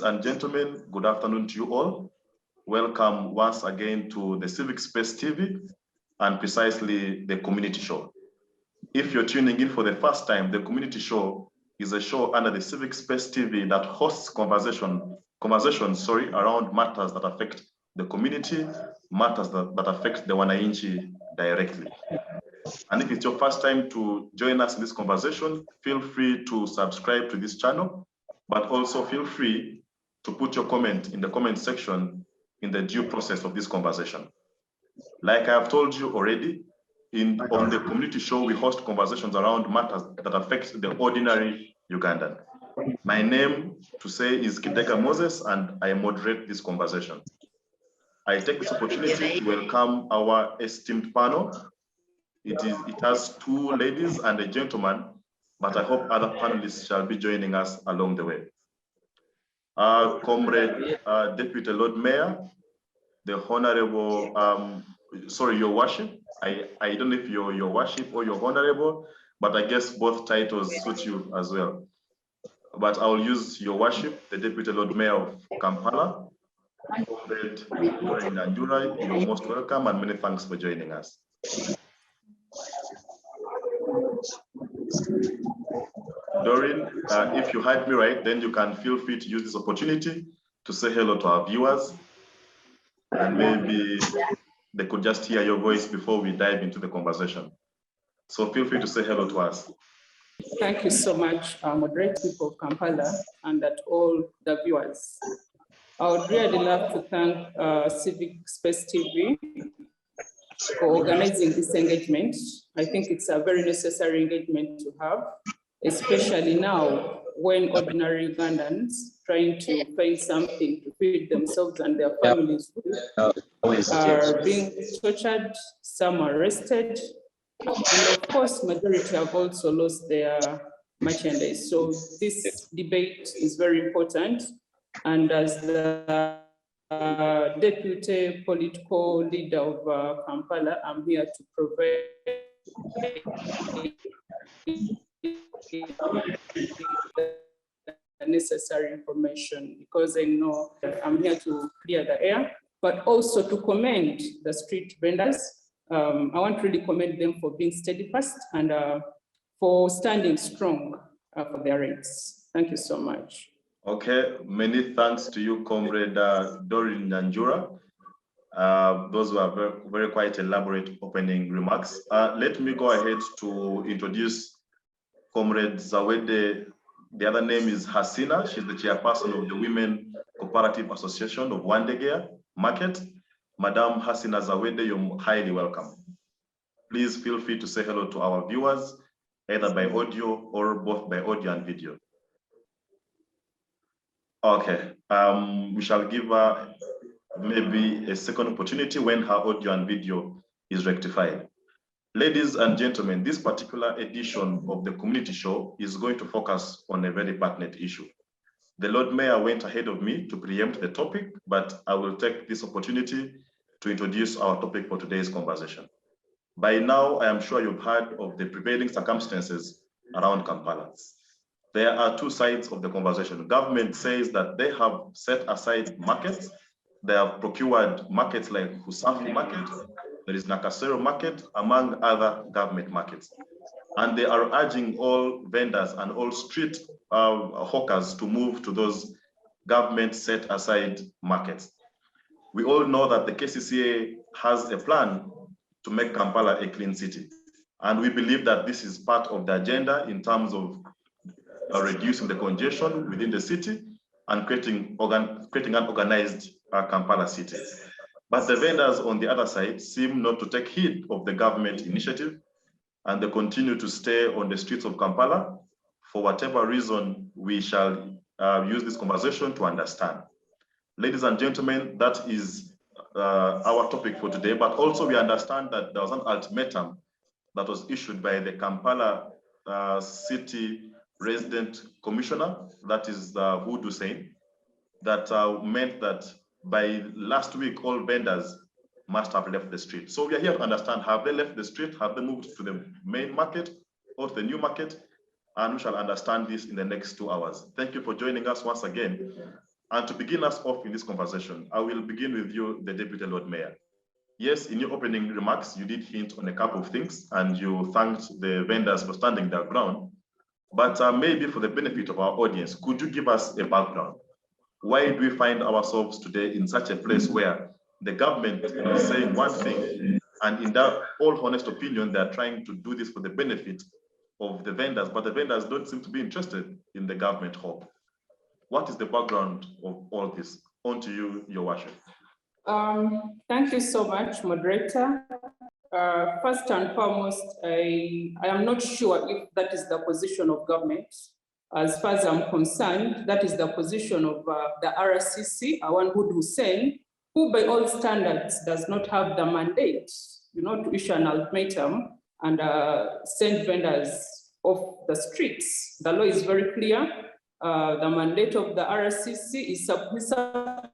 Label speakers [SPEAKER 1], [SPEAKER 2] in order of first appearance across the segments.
[SPEAKER 1] and gentlemen, good afternoon to you all. Welcome once again to the Civic Space TV and precisely the Community Show. If you're tuning in for the first time, the Community Show is a show under the Civic Space TV that hosts conversations around matters that affect the community, matters that affect the Wananchi directly. And if it's your first time to join us in this conversation, feel free to subscribe to this channel, but also feel free to put your comment in the comment section in the due process of this conversation. Like I have told you already, on the Community Show, we host conversations around matters that affect the ordinary Ugandan. My name to say is Kidega Moses, and I moderate this conversation. I take this opportunity to welcome our esteemed panel. It has two ladies and a gentleman, but I hope other panelists shall be joining us along the way. Comrade Deputy Lord Mayor, the Honorable, sorry, Your Worship. I don't know if you're Your Worship or Your Honorable, but I guess both titles suit you as well. But I'll use Your Worship, the Deputy Lord Mayor of Kampala. Comrade Nyanjura, you're most welcome and many thanks for joining us. Doreen, if you heard me right, then you can feel free to use this opportunity to say hello to our viewers. And maybe they could just hear your voice before we dive into the conversation. So feel free to say hello to us.
[SPEAKER 2] Thank you so much, moderate people of Kampala and at all the viewers. I would really love to thank Civic Space TV for organizing this engagement. I think it's a very necessary engagement to have, especially now when ordinary Ugandans trying to find something to feed themselves and their families are being tortured, some are arrested, and of course, majority have also lost their merchandise. So this debate is very important. And as the deputy political leader of Kampala, I'm here to provide the necessary information because I know that I'm here to clear the air, but also to commend the street vendors. I want to really commend them for being steadfast and for standing strong for their rights. Thank you so much.
[SPEAKER 1] Okay, many thanks to you, Comrade Doreen Nyanjura. Those were very quite elaborate opening remarks. Let me go ahead to introduce Comrade Zawede. The other name is Hasina. She's the chairperson of the Women Cooperative Association of Wandegeya Market. Madam Hasina Zawede, you're highly welcome. Please feel free to say hello to our viewers, either by audio or both by audio and video. Okay, we shall give her maybe a second opportunity when her audio and video is rectified. Ladies and gentlemen, this particular edition of the Community Show is going to focus on a very pertinent issue. The Lord Mayor went ahead of me to preempt the topic, but I will take this opportunity to introduce our topic for today's conversation. By now, I am sure you've heard of the prevailing circumstances around Kampala. There are two sides of the conversation. Government says that they have set aside markets. They have procured markets like Husafi Market, there is Nakasero Market, among other government markets. And they are urging all vendors and all street hawkers to move to those government set aside markets. We all know that the KCCA has a plan to make Kampala a clean city. And we believe that this is part of the agenda in terms of reducing the congestion within the city and creating an organized Kampala city. But the vendors on the other side seem not to take heed of the government initiative, and they continue to stay on the streets of Kampala. For whatever reason, we shall use this conversation to understand. Ladies and gentlemen, that is our topic for today, but also we understand that there was an ultimatum that was issued by the Kampala City Resident Commissioner, that is Hudu Sein, that meant that by last week, all vendors must have left the street. So we are here to understand, have they left the street? Have they moved to the main market or to the new market? And we shall understand this in the next 2 hours. Thank you for joining us once again. And to begin us off in this conversation, I will begin with you, the Deputy Lord Mayor. Yes, in your opening remarks, you did hint on a couple of things and you thanked the vendors for standing their ground. But maybe for the benefit of our audience, could you give us a background? Why do we find ourselves today in such a place where the government is saying one thing, and in that all honest opinion, they're trying to do this for the benefit of the vendors, but the vendors don't seem to be interested in the government hope? What is the background of all this? On to you, Your Worship.
[SPEAKER 2] Thank you so much, moderator. First and foremost, I am not sure if that is the position of government. As far as I'm concerned, that is the position of the RCC, Awan Hussein, who by all standards does not have the mandate, to issue an ultimatum and send vendors off the streets. The law is very clear. The mandate of the RCC is supposed to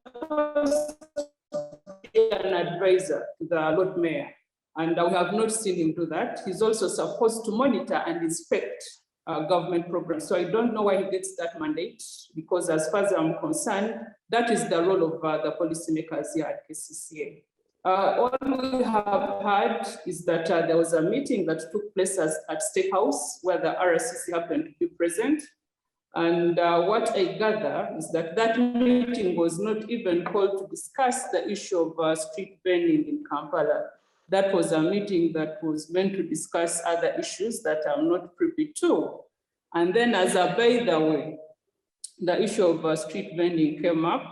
[SPEAKER 2] be an advisor to the Lord Mayor. And we have not seen him do that. He's also supposed to monitor and inspect government programs. So I don't know why he gets that mandate, because as far as I'm concerned, that is the role of the policymakers here at KCCA. All we have had is that there was a meeting that took place at State House where the RCC happened to be present. And what I gather is that that meeting was not even called to discuss the issue of street vending in Kampala. That was a meeting that was meant to discuss other issues that I'm not privy to. And then as a by the way, the issue of street vending came up,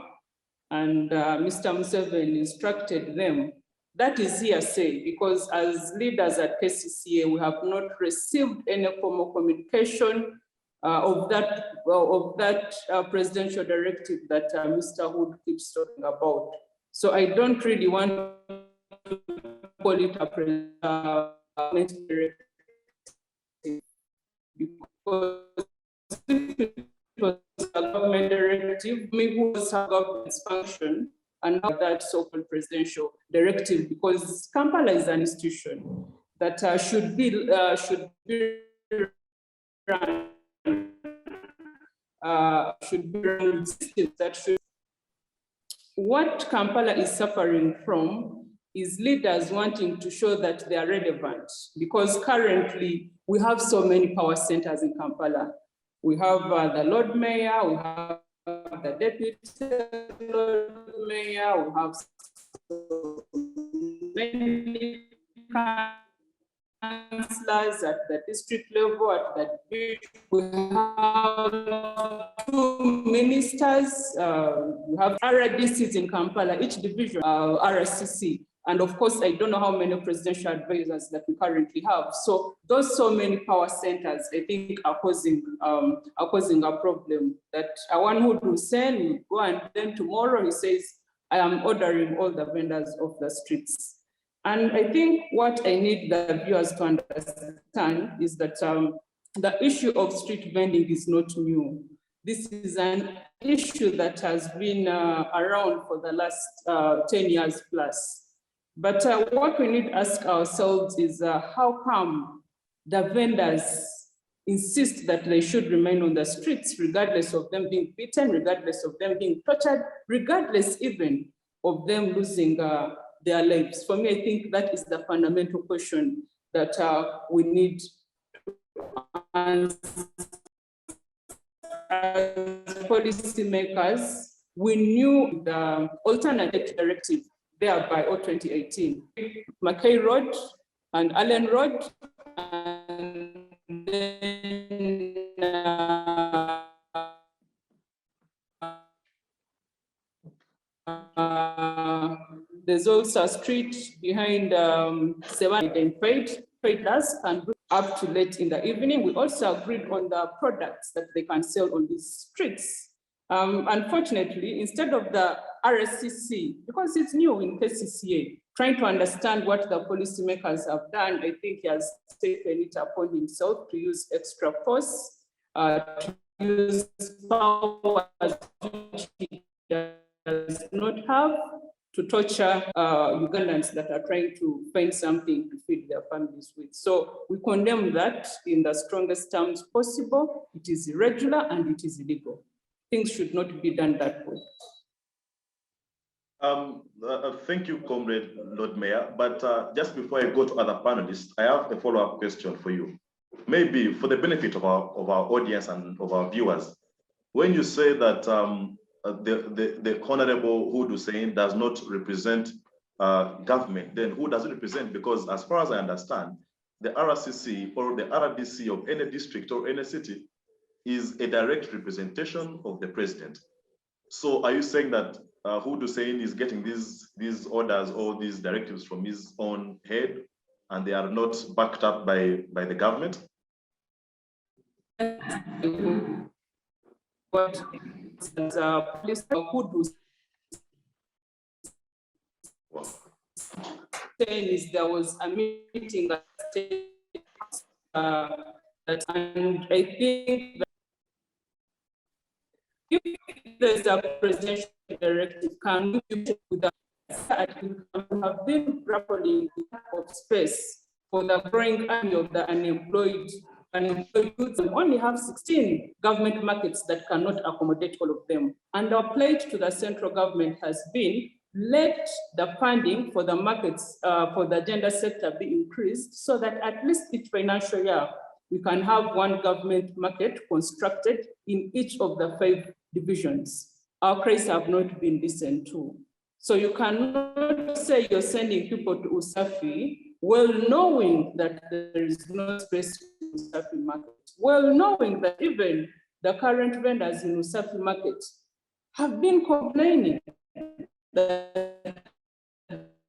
[SPEAKER 2] and Mr. Museveni instructed them. That is hearsay, because as leaders at KCCA, we have not received any formal communication of that presidential directive that Mr. Hood keeps talking about. So I don't really want to call it a presidential directive, because if it was a government directive, maybe it was a government's function and not that so-called presidential directive, because Kampala is an institution that should be run. What Kampala is suffering from is leaders wanting to show that they are relevant, because currently we have so many power centers in Kampala. We have the Lord Mayor, we have the Deputy Lord Mayor, we have so many councillors at the district level, at the division. We have 2 ministers, we have RDCs in Kampala, each division, RCC. And of course, I don't know how many presidential advisors that we currently have. So those so many power centers, I think, are causing a problem. That Awan Hussein will go, and then tomorrow he says, I am ordering all the vendors off the streets. And I think what I need the viewers to understand is that the issue of street vending is not new. This is an issue that has been around for the last 10 years plus. But what we need to ask ourselves is how come the vendors insist that they should remain on the streets, regardless of them being beaten, regardless of them being tortured, regardless even of them losing their lives? For me, I think that is the fundamental question that we need to answer. As policymakers, we knew the alternative directive there by 2018, McKay Road and Allen Road, and then there's also a street behind Sevan identified us, and up to late in the evening. We also agreed on the products that they can sell on these streets. Unfortunately, instead of the RSCC, because it's new in KCCA, trying to understand what the policymakers have done, I think he has taken it upon himself to use extra force, to use power he does not have, to torture Ugandans that are trying to find something to feed their families with. So we condemn that in the strongest terms possible. It is irregular and it is illegal. things should not be done that way.
[SPEAKER 1] Thank you, Comrade Lord Mayor. But just before I go to other panelists, I have a follow-up question for you. Maybe for the benefit of our audience and of our viewers, when you say that the Honorable Hudu Hussein does not represent government, then who does it represent? Because as far as I understand, the RCC or the RDC of any district or any city is a direct representation of the president. So are you saying that Hudu Hussein is getting these orders or these directives from his own head and they are not backed up by the government?
[SPEAKER 2] What police Hudu saying is there was a meeting that and I think that if there's a presidential directive, can we with that have been grappling of space for the growing army of the unemployed youths, and only have 16 government markets that cannot accommodate all of them. And our pledge to the central government has been, let the funding for the markets, for the gender sector be increased so that at least each financial year, we can have one government market constructed in each of the 5 divisions. Our cries have not been listened to. So you cannot say you're sending people to Usafi, well knowing that there is no space in Usafi market, well knowing that even the current vendors in Usafi market have been complaining that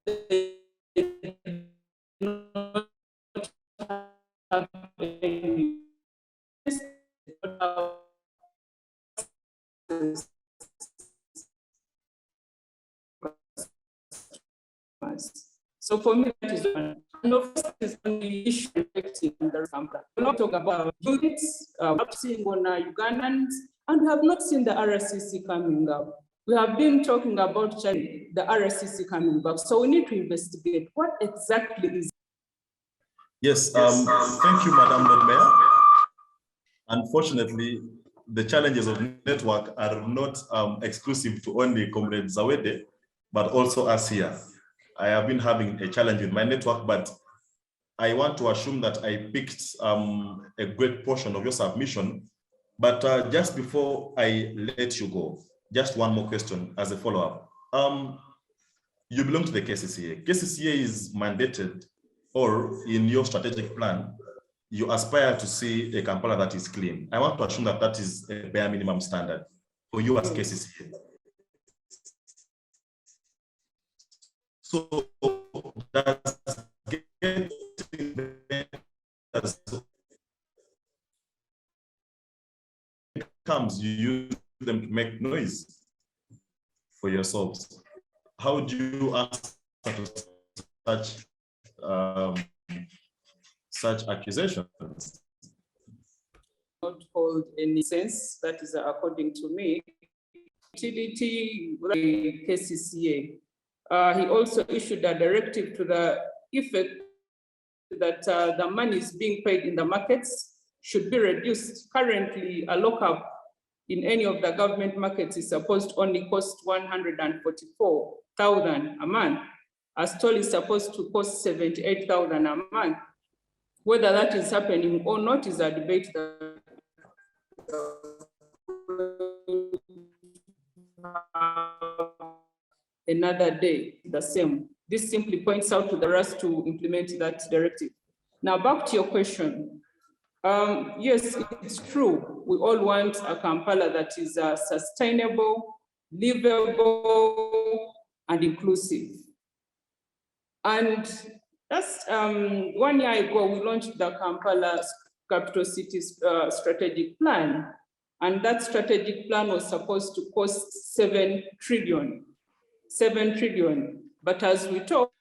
[SPEAKER 2] they don't have any So for me, that is one. And of course, it's only issue affecting the Kampala. We're not talking about units, we're not seeing on Ugandans, and we have not seen the RCC coming up. We have been talking about the RCC coming back. So we need to investigate what exactly is.
[SPEAKER 1] Yes, thank you, Madam Lord Mayor. Unfortunately, the challenges of network are not exclusive to only Comrade Zawede, but also us here. I have been having a challenge with my network, but I want to assume that I picked a great portion of your submission. But just before I let you go, just one more question as a follow-up. You belong to the KCCA. KCCA is mandated, or in your strategic plan, you aspire to see a Kampala that is clean. I want to assume that that is a bare minimum standard for you as KCCA. So does comes, you use them to make noise for yourselves. How do you answer to such accusations?
[SPEAKER 2] Not hold any sense, that is according to me. Utility KCCA. He also issued a directive to the effect that the money is being paid in the markets should be reduced. Currently, a lockup in any of the government markets is supposed to only cost 144,000 a month. A stall is supposed to cost 78,000 a month. Whether that is happening or not is a debate that another day, the same. This simply points out to the rush to implement that directive. Now back to your question. Yes, it's true. We all want a Kampala that is sustainable, livable, and inclusive. And that's 1 year ago, we launched the Kampala Capital Cities Strategic Plan. And that strategic plan was supposed to cost 7 trillion. But as we talk,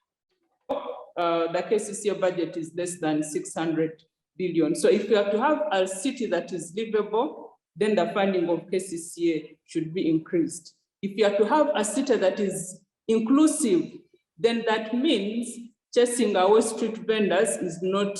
[SPEAKER 2] the KCCA budget is less than 600 billion. So if you have to have a city that is livable, then the funding of KCCA should be increased. If you have to have a city that is inclusive, then that means chasing away street vendors is not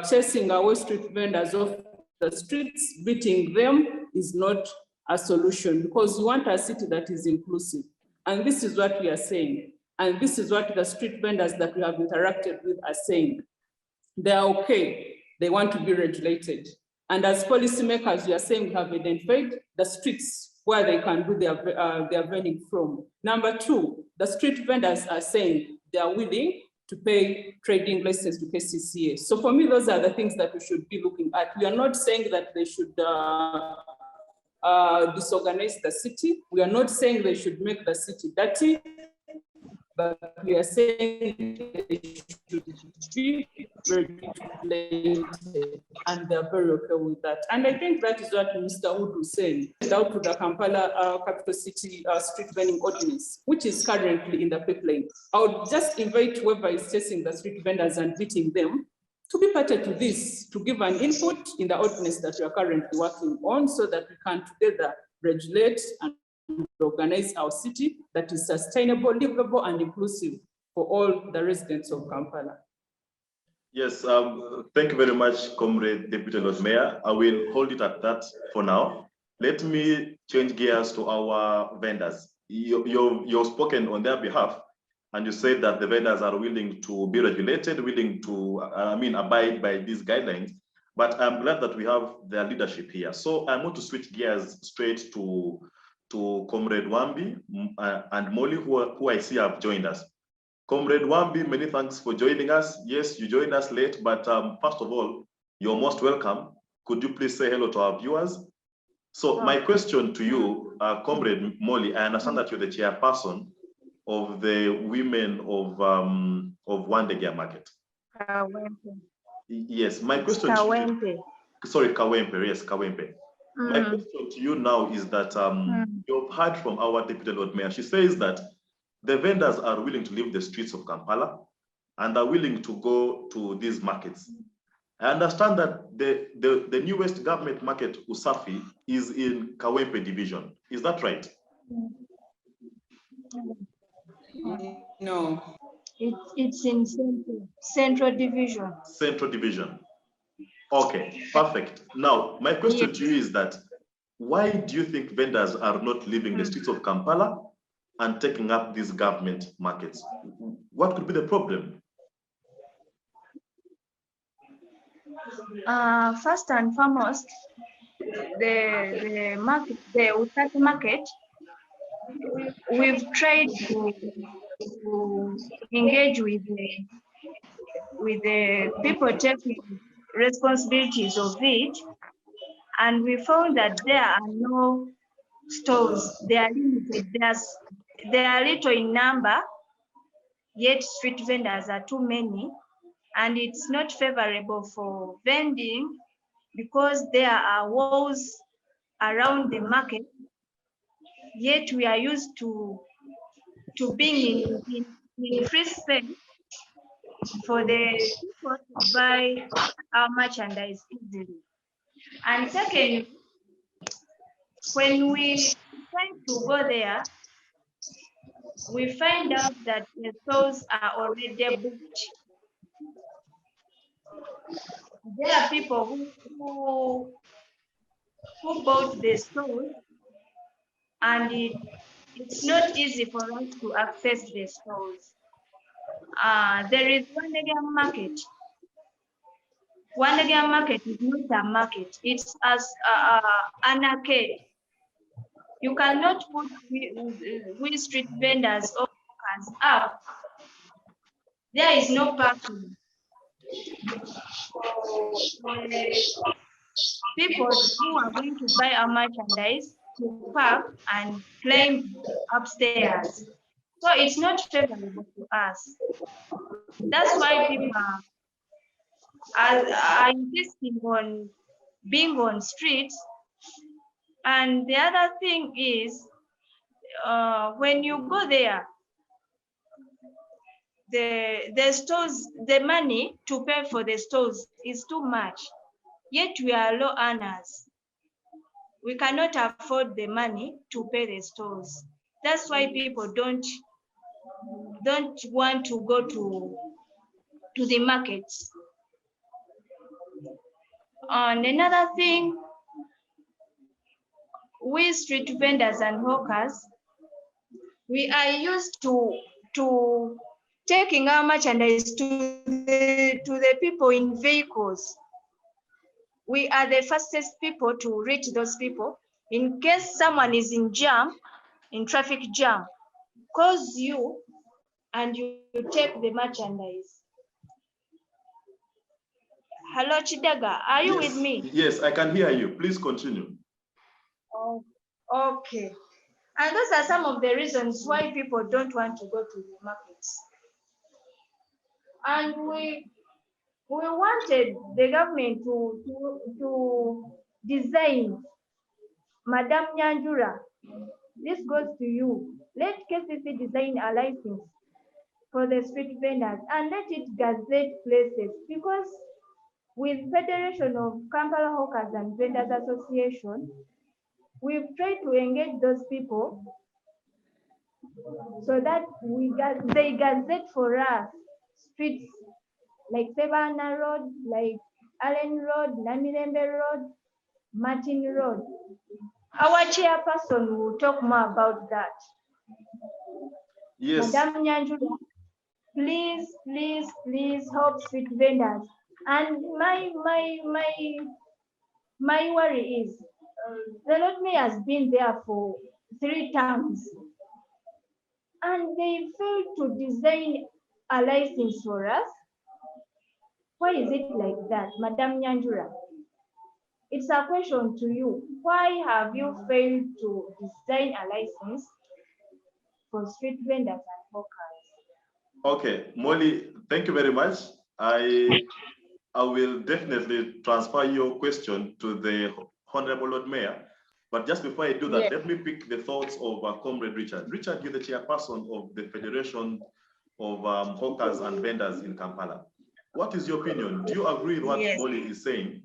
[SPEAKER 2] chasing away street vendors off the streets, beating them is not a solution, because we want a city that is inclusive. And this is what we are saying. And this is what the street vendors that we have interacted with are saying. They are okay. They want to be regulated. And as policymakers, we are saying we have identified the streets where they can do their vending from. Number two, the street vendors are saying they are willing to pay trading license to KCCA. So for me, those are the things that we should be looking at. We are not saying that they should disorganize the city. We are not saying they should make the city dirty, but we are saying they should be regulated, and they're very okay with that. And I think that is what Mr. Wood was saying, out to the Kampala capital city street vending ordinance, which is currently in the pipeline. I would just invite whoever is chasing the street vendors and beating them to be party to this, to give an input in the ordinance that we are currently working on, so that we can together regulate and organize our city that is sustainable, livable, and inclusive for all the residents of Kampala.
[SPEAKER 1] Yes, thank you very much, Comrade Deputy Lord Mayor. I will hold it at that for now. Let me change gears to our vendors. You've spoken on their behalf, and you said that the vendors are willing to be regulated, willing to, abide by these guidelines. But I'm glad that we have their leadership here. So I want to switch gears straight to Comrade Wambi and Molly, who I see have joined us. Comrade Wambi, many thanks for joining us. Yes, you joined us late, but first of all, you're most welcome. Could you please say hello to our viewers? So my question to you, Comrade Molly, I understand that you're the chairperson of the women of Wandegeya market.
[SPEAKER 3] Kawempe.
[SPEAKER 1] Yes, my question
[SPEAKER 3] Kawempe.
[SPEAKER 1] to you, sorry, Kawempe, yes, Kawempe. My question to you now is that you've heard from our Deputy Lord Mayor. She says that the vendors are willing to leave the streets of Kampala and are willing to go to these markets. I understand that the newest government market, Usafi, is in Kawempe division. Is that right?
[SPEAKER 2] No.
[SPEAKER 3] It's in Central Division.
[SPEAKER 1] Central Division. Okay, perfect. Now, my question to you is that why do you think vendors are not leaving the streets of Kampala and taking up these government markets? What could be the problem?
[SPEAKER 3] First and foremost, the market, the Usafi market, we've tried to engage with the people taking responsibilities of it, and we found that there are no stores. They are limited. They are little in number, yet street vendors are too many, and it's not favorable for vending because there are walls around the market, yet we are used to being in free space for the people to buy our merchandise easily. And second, when we try to go there, we find out that the stores are already booked. There are people who bought the stores, and it's not easy for us to access the stores. There is Wandegeya market. Wandegeya market is not a market. It's as an arcade. You cannot put we street vendors or workers up. There is no parking. People who are going to buy our merchandise to park and climb upstairs. So it's not favorable to us. That's why people are insisting on being on streets. And the other thing is, when you go there, the stores, the money to pay for the stores is too much. Yet we are low earners. We cannot afford the money to pay the stores. That's why people don't want to go to the markets. And another thing, we street vendors and hawkers, we are used to taking our merchandise to the people in vehicles. We are the fastest people to reach those people. In case someone is in traffic jam, calls you and you take the merchandise. Hello, Kidega, are you with me?
[SPEAKER 1] Yes, I can hear you. Please continue.
[SPEAKER 3] Oh, okay. And those are some of the reasons why people don't want to go to the markets. And we wanted the government to design, Madam Nyanjura, this goes to you. Let KCC design a license for the street vendors and let it gazette places, because with Federation of Kampala Hawkers and Vendors Association, we've tried to engage those people so that they gazette for us streets like Savannah Road, like Allen Road, Namirembe Road, Martin Road. Our chairperson will talk more about that.
[SPEAKER 1] Yes.
[SPEAKER 3] Madam Nyanjura, please help street vendors. And my worry is the Lord Mayor has been there for 3 terms and they failed to design a license for us. Why is it like that, Madam Nyanjura? It's a question to you. Why have you failed to design a license for street vendors and hawkers?
[SPEAKER 1] Okay, Molly, thank you very much. I will definitely transfer your question to the Honorable Lord Mayor. But just before I do that, let me pick the thoughts of Comrade Richard. Richard, you're the chairperson of the Federation of Hawkers and Vendors in Kampala. What is your opinion? Do you agree with what Molly is saying,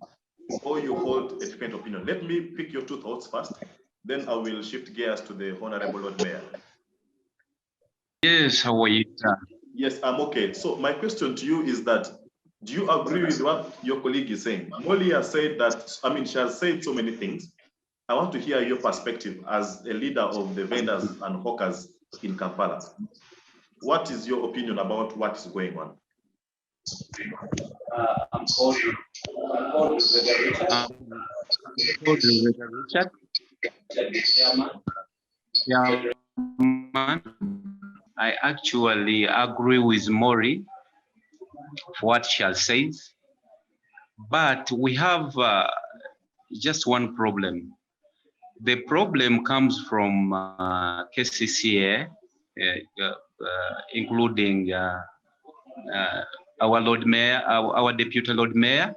[SPEAKER 1] or you hold a different opinion? Let me pick your 2 thoughts first, then I will shift gears to the Honorable Lord Mayor.
[SPEAKER 4] Yes, how are you?
[SPEAKER 1] Yes, I'm okay. So my question to you is that, do you agree with what your colleague is saying? Molly has said that, she has said so many things. I want to hear your perspective as a leader of the vendors and hawkers in Kampala. What is your opinion about what is going on?
[SPEAKER 4] I'm called Richard. Chairman. I actually agree with Mori for what she has said, but we have just one problem. The problem comes from KCCA, including our Lord Mayor, our Deputy Lord Mayor.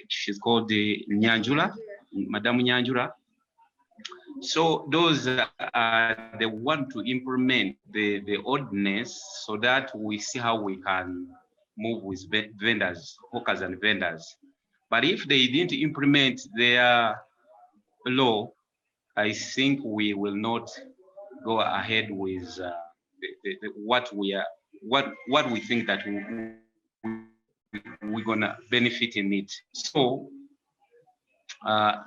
[SPEAKER 4] She's called the Nyanjura, Madam Nyanjura. So those are the one to implement the ordinance so that we see how we can move with vendors, hawkers and vendors. But if they didn't implement their law, I think we will not go ahead with what we think that we're gonna benefit in it. So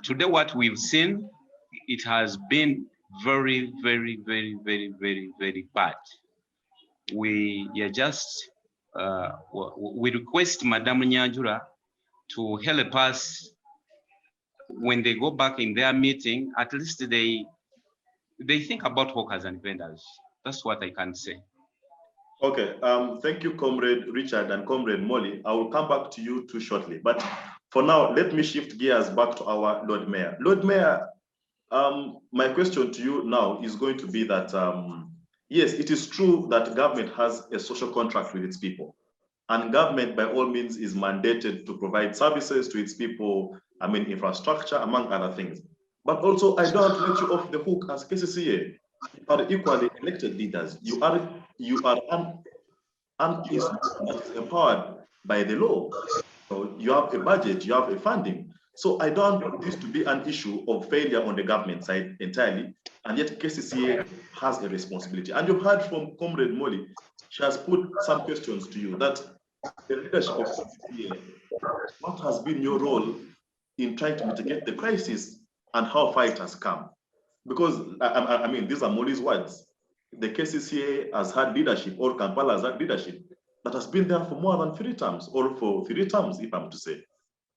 [SPEAKER 4] today what we've seen, it has been very, very, very, very, very, very bad. We are just, we request Madam Nyanjura to help us when they go back in their meeting, at least they think about hawkers and vendors. That's what I can say.
[SPEAKER 1] Okay, thank you, Comrade Richard and Comrade Molly. I will come back to you too shortly. But for now, let me shift gears back to our Lord Mayor. Lord Mayor, my question to you now is going to be that, yes, it is true that government has a social contract with its people. And government, by all means, is mandated to provide services to its people, infrastructure, among other things. But also, I don't let you off the hook as KCCA. You are equally elected leaders. You are empowered by the law. So you have a budget, you have a funding. So I don't want this to be an issue of failure on the government side entirely, and yet KCCA has a responsibility. And you've heard from Comrade Molly, she has put some questions to you that the leadership of KCCA, what has been your role in trying to mitigate the crisis and how far it has come. Because, I mean, these are Molly's words. The KCCA has had leadership, or Kampala has had leadership that has been there for more than 3 terms, or for 3 terms, if I'm to say.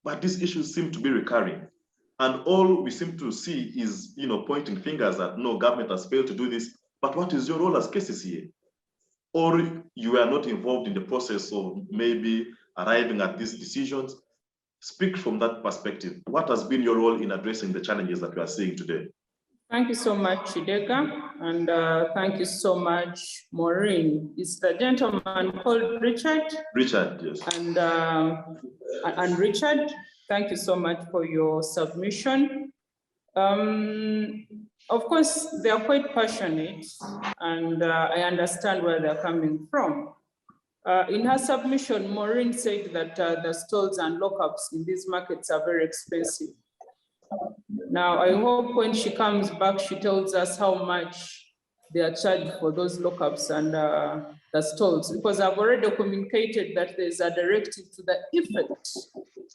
[SPEAKER 1] But these issues seem to be recurring. And all we seem to see is, pointing fingers at, no, government has failed to do this. But what is your role as KCCA? Or you are not involved in the process of maybe arriving at these decisions? Speak from that perspective. What has been your role in addressing the challenges that we are seeing today?
[SPEAKER 2] Thank you so much, Kidega, and thank you so much, Maureen. Is the gentleman called Richard?
[SPEAKER 1] Richard, yes.
[SPEAKER 2] And Richard, thank you so much for your submission. Of course, they are quite passionate, and I understand where they're coming from. In her submission, Maureen said that the stalls and lockups in these markets are very expensive. Now, I hope when she comes back, she tells us how much they are charged for those lockups and the stalls, because I've already communicated that there's a directive to the effect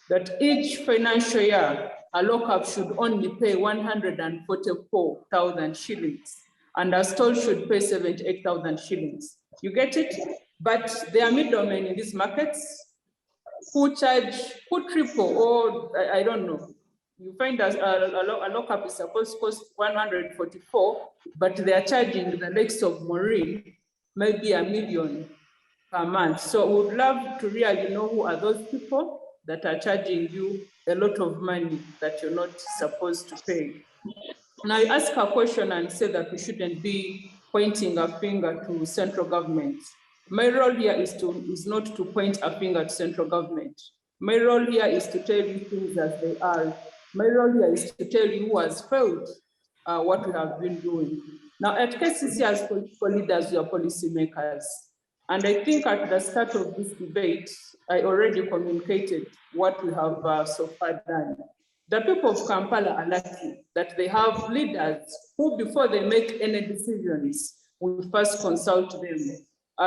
[SPEAKER 2] that each financial year, a lockup should only pay 144,000 shillings, and a stall should pay 78,000 shillings. You get it? But there are middlemen in these markets who triple, or I don't know. You find that a lockup is supposed to cost 144, but they are charging the likes of Maureen maybe $1 million per month. So we would love to really know who are those people that are charging you a lot of money that you're not supposed to pay. Now you ask a question and say that we shouldn't be pointing a finger to central government. My role here is not to point a finger to central government. My role here is to tell you things as they are. My role here is to tell you who has failed what we have been doing. Now at KCC as political leaders, we are policy makers. And I think at the start of this debate, I already communicated what we have so far done. The people of Kampala are lucky that they have leaders who, before they make any decisions, we first consult them.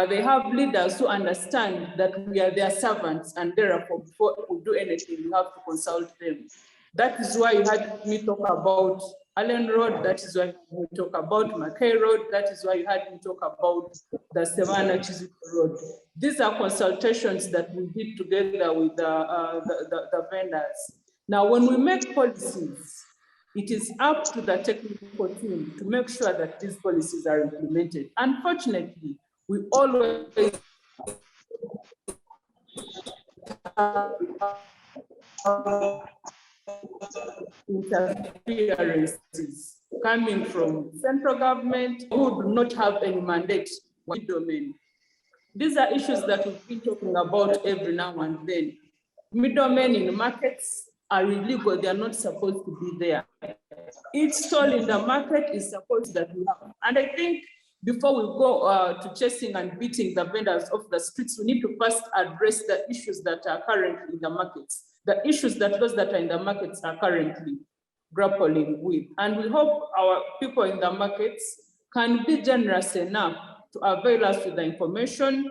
[SPEAKER 2] They have leaders who understand that we are their servants, and therefore, before we do anything, we have to consult them. That is why you had me talk about Allen Road, that is why we talk about McKay Road, that is why you had me talk about the Savannah Chizuko Road. These are consultations that we did together with the vendors. Now, when we make policies, it is up to the technical team to make sure that these policies are implemented. Unfortunately, we always interferences coming from central government who do not have any mandate in domain. These are issues that we've been talking about every now and then. Middlemen in markets are illegal, they are not supposed to be there. Each stall in the market is supposed that we have. And I think before we go to chasing and beating the vendors off the streets, we need to first address the issues that are currently in the markets, the issues that those that are in the markets are currently grappling with. And we hope our people in the markets can be generous enough to avail us with the information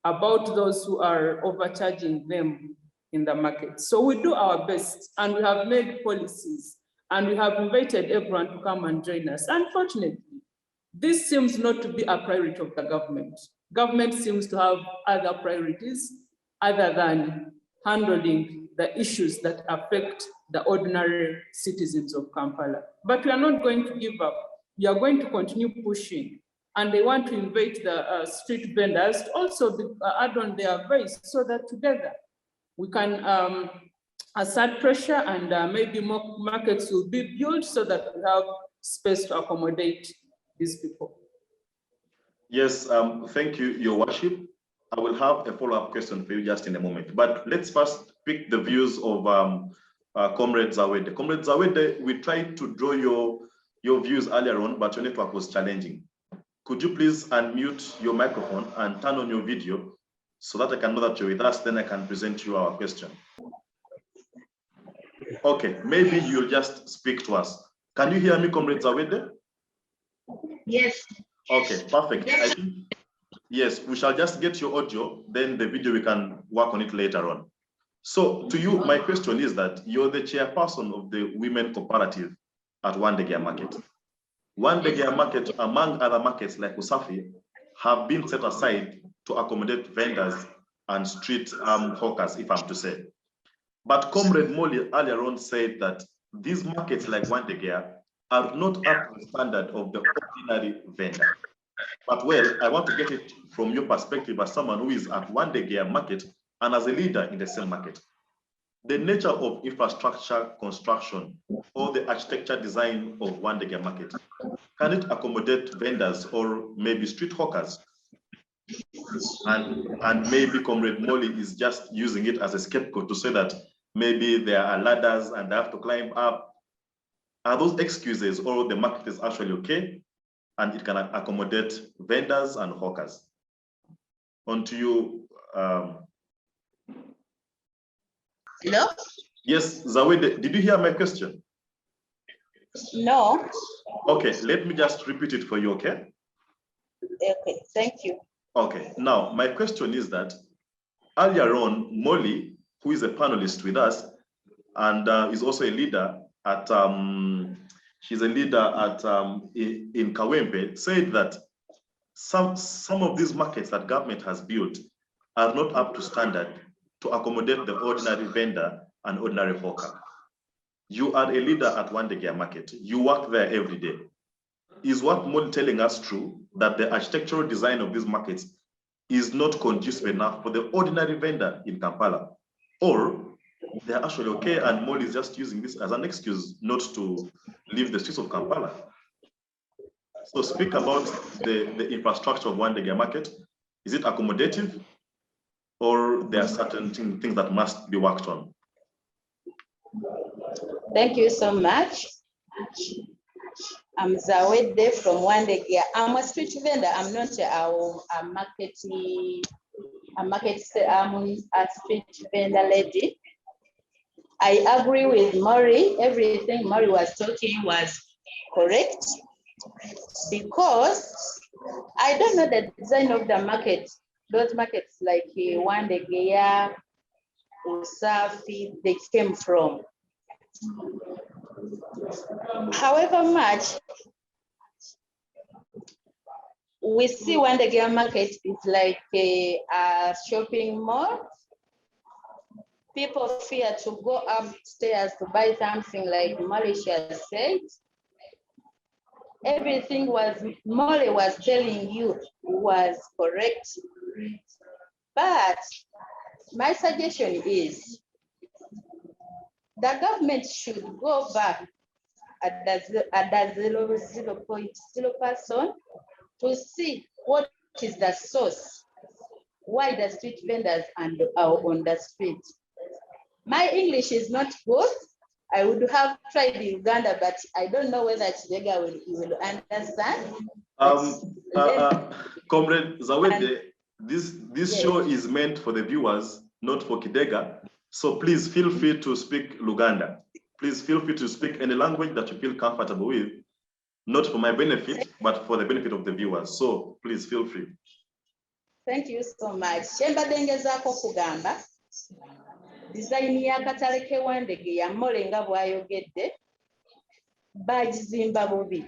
[SPEAKER 2] about those who are overcharging them in the market. So we do our best, and we have made policies, and we have invited everyone to come and join us. Unfortunately, this seems not to be a priority of the government. Government seems to have other priorities other than handling the issues that affect the ordinary citizens of Kampala. But we are not going to give up. We are going to continue pushing. And they want to invite the street vendors to also add on their voice so that together we can assert pressure, and maybe more markets will be built so that we have space to accommodate these people.
[SPEAKER 1] Yes, thank you, Your Worship. I will have a follow-up question for you just in a moment. But let's first pick the views of Comrade Zawede. Comrade Zawede, we tried to draw your views earlier on, but your network was challenging. Could you please unmute your microphone and turn on your video so that I can know that you're with us, then I can present you our question. Okay, maybe you'll just speak to us. Can you hear me, Comrade Zawede?
[SPEAKER 3] Yes.
[SPEAKER 1] Okay, perfect. I think, yes, we shall just get your audio, then the video, we can work on it later on. So to you, my question is that you're the chairperson of the Women Cooperative at Wandegeya market. Wandegeya market, among other markets like Usafi, have been set aside to accommodate vendors and street hawkers, if I'm to say. But Comrade Molly earlier on said that these markets like Wandegeya are not up to the standard of the ordinary vendor. But well, I want to get it from your perspective as someone who is at Wandegeya market and as a leader in the same market. The nature of infrastructure construction or the architecture design of Wandegeya market, can it accommodate vendors or maybe street hawkers? And maybe Comrade Molly is just using it as a scapegoat to say that maybe there are ladders and they have to climb up. Are those excuses, or the market is actually okay and it can accommodate vendors and hawkers? On to you.
[SPEAKER 5] Hello?
[SPEAKER 1] Yes, Zawede, did you hear my question?
[SPEAKER 5] No.
[SPEAKER 1] Okay, let me just repeat it for you, okay?
[SPEAKER 5] Okay, thank you.
[SPEAKER 1] Okay, now my question is that earlier on, Molly, who is a panelist with us and is also a leader at, she's a leader at in Kawempe, said that some of these markets that government has built are not up to standard to accommodate the ordinary vendor and ordinary hawker. You are a leader at Wandegeya market. You work there every day. Is what Molly telling us true, that the architectural design of these markets is not conducive enough for the ordinary vendor in Kampala? Or they're actually okay and Molly is just using this as an excuse not to leave the streets of Kampala? So speak about the infrastructure of Wandegeya market. Is it accommodative, or there are certain things that must be worked on?
[SPEAKER 5] Thank you so much. I'm Zawede from Wandegeya. I'm a street vendor. I'm not a street vendor lady. I agree with Maury. Everything Maury was talking was correct, because I don't know the design of the market. Those markets like Wandegeya, Usafi, they came from. However much we see Wandegeya market is like a shopping mall. People fear to go upstairs to buy something, like Malaysia said. Everything Molly was telling you was correct. But my suggestion is the government should go back at the 0.0% to see what is the source, why the street vendors are on the street. My English is not good. I would have tried Uganda, but I don't know whether Kidega will understand.
[SPEAKER 1] Comrade Zawede, this
[SPEAKER 5] yes.
[SPEAKER 1] show is meant for the viewers, not for Kidega. So please feel free to speak Luganda. Please feel free to speak any language that you feel comfortable with, not for my benefit, but for the benefit of the viewers. So please feel free.
[SPEAKER 5] Thank you so much. Kyembadengezako kugamba design y'akatale ke Wandegeya Mole nga bw'ayogedde bagizimba bubi.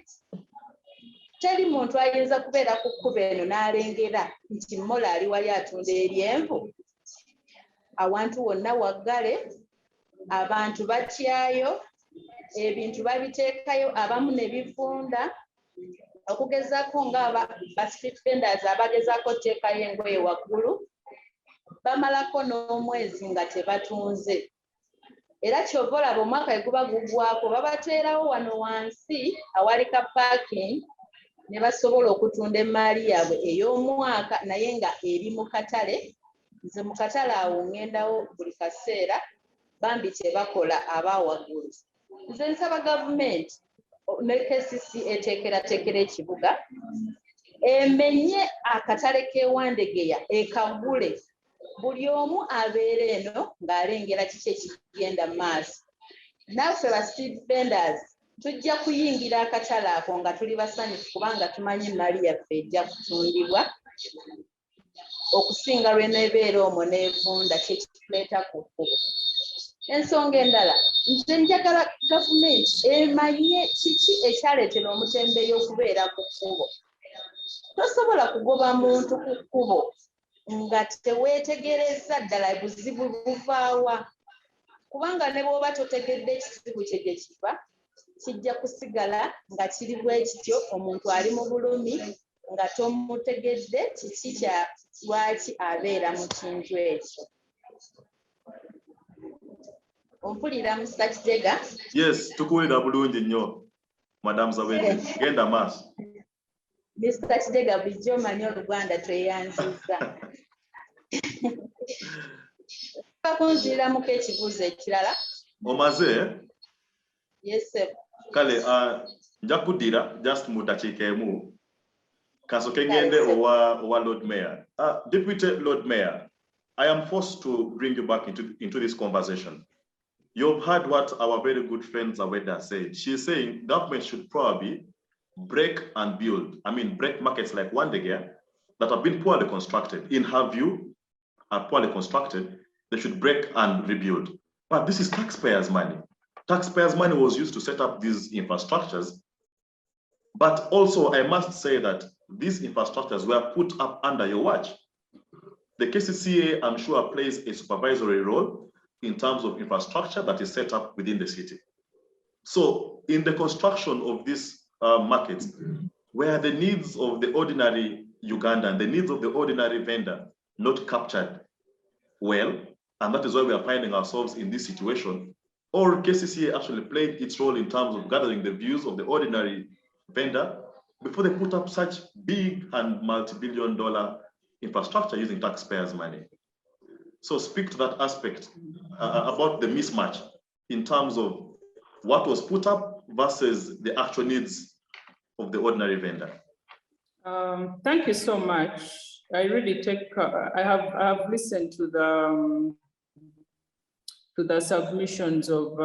[SPEAKER 5] Teri muntu ayinza kubeera ku kkubo eno n'alengera nti Mole ali wali atunda eryenvu. Awantu wonna waggale, abantu batyayo, ebintu babiteekayo, abamu ne bivunda, okugezaako nga ba street vendors abagezaako teekayo engoye waggulu, bamalako n'omwezi nga tebatunze. Era kyova olaba omwaka guba gugwako, babateerawo wano wansi awali ka parking ne basobola okutunda emaali yaabwe ey'omwaka naye nga eri mu katale. Nze mu katale awo ngendawo buli kaseera, bambi tebakola abawaggulu. Nze nsaba gavumenti ne KCC eteekerateekera ekibuga emenye akatale k'e Wandegeya ekagule, buli omu abeera eno ng'alengera kiki ekigenda mu maaso. Naffe ba street vendors tujja kuyingira akatale ako nga tuli basanyufu kubanga tumanyi emaali yaffe ejja kutundibwa okusinga lwe neebeera omwo n'evunda, kye kituleeta ku kkubo. ensonga endala nze njagala gavumenti emanye kiki ekyaleetera omutembeeyi okubeera ku kkubo. Tosobola kugoba muntu ku kkubo nga teweetegereza ddala buzibu buvaawa, kubanga ne bw'oba totegedde ekizibu kye gye kiva kijja kusigala nga kiri bwe kityo, omuntu ali mu bulumi nga tomutegedde kiki kya lwaki abeera mu kintu ekyo. Ompulira Mr. Kidega?
[SPEAKER 1] Yes, tukuwulira bulungi nnyo Madam Zawede, genda maaso.
[SPEAKER 5] Mr. Kidega bulijjo omanyi Oluganda tweyanziza. Bakunziramuko ekibuuzo ekirala.
[SPEAKER 1] Omaze?
[SPEAKER 5] Yes, sir.
[SPEAKER 1] Kale, nja kuddira just mu dakiika emu kasooke ngende owa Lord Mayor. Deputy Lord Mayor, I am forced to bring you back into this conversation. You've heard what our very good friend Zawede said. She's saying government should probably break and build. I mean, break markets like Wandegeya that have been poorly constructed. In her view, are poorly constructed. They should break and rebuild. But this is taxpayers' money. Taxpayers' money was used to set up these infrastructures. But also, I must say that these infrastructures were put up under your watch. The KCCA, I'm sure, plays a supervisory role in terms of infrastructure that is set up within the city. So in the construction of these markets, where the needs of the ordinary Ugandan, the needs of the ordinary vendor not captured well, and that is why we are finding ourselves in this situation, or KCCA actually played its role in terms of gathering the views of the ordinary vendor before they put up such big and multi-billion-dollar infrastructure using taxpayers' money. So speak to that aspect about the mismatch in terms of what was put up versus the actual needs of the ordinary vendor.
[SPEAKER 2] Thank you so much. I really take, I have listened to the submissions of